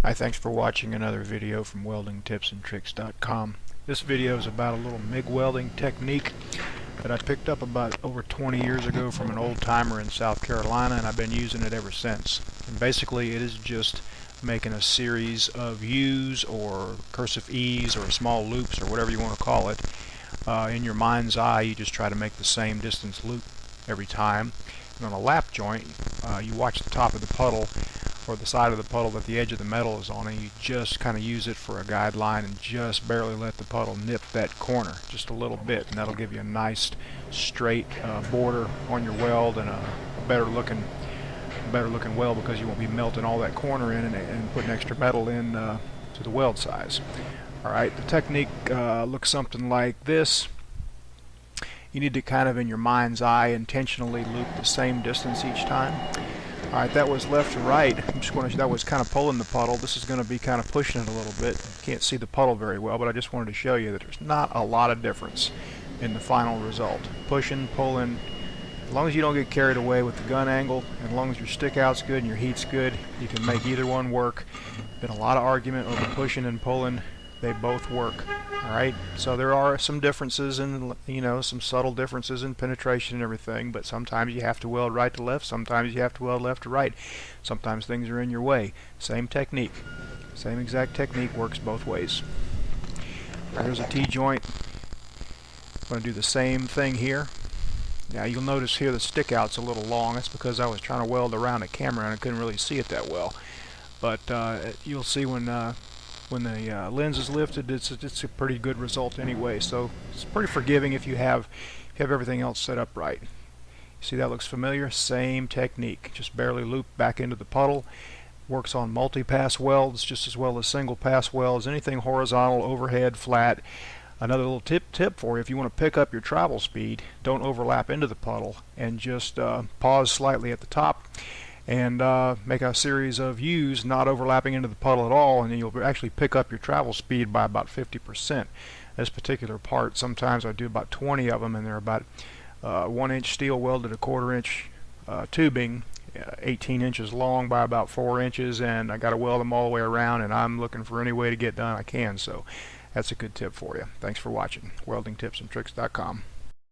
Hi, thanks for watching another video from weldingtipsandtricks.com. This video is about a little MIG welding technique that I picked up about over 20 years ago from an old timer in South Carolina, and I've been using it ever since. And basically it is just making a series of U's or cursive E's or small loops or whatever you want to call it. In your mind's eye, you just try to make the same distance loop every time. And on a lap joint, you watch the top of the puddle or the side of the puddle that the edge of the metal is on, and you just kind of use it for a guideline and just barely let the puddle nip that corner just a little bit, and that'll give you a nice straight border on your weld and a better looking weld, because you won't be melting all that corner in and putting extra metal in to the weld size. Alright, the technique looks something like this. You need to kind of in your mind's eye intentionally loop the same distance each time. Alright, that was left to right. I'm just going to, that was kind of pulling the puddle. This is going to be kind of pushing it a little bit. You can't see the puddle very well, but I just wanted to show you that there's not a lot of difference in the final result. Pushing, pulling, as long as you don't get carried away with the gun angle, and as long as your stick out's good and your heat's good, you can make either one work. Been a lot of argument over pushing and pulling. They both work. Alright, so there are some differences in, some subtle differences in penetration and everything, but sometimes you have to weld right to left, sometimes you have to weld left to right, sometimes things are in your way. Same technique, same exact technique, works both ways. There's a T-joint. I'm going to do the same thing here. Now you'll notice here the stick out's a little long. That's because I was trying to weld around a camera and I couldn't really see it that well, but you'll see when the lens is lifted, it's a pretty good result anyway. So it's pretty forgiving if you have everything else set up right. See, that looks familiar? Same technique, just barely loop back into the puddle. Works on multi-pass welds just as well as single pass welds. Anything horizontal, overhead, flat. Another little tip for you: if you want to pick up your travel speed, don't overlap into the puddle, and just pause slightly at the top and make a series of U's not overlapping into the puddle at all, and then you'll actually pick up your travel speed by about 50%. This particular part, sometimes I do about 20 of them, and they're about 1 inch steel welded a 1/4 inch tubing, 18 inches long by about 4 inches, and I got to weld them all the way around, and I'm looking for any way to get done I can. So that's a good tip for you. Thanks for watching. weldingtipsandtricks.com.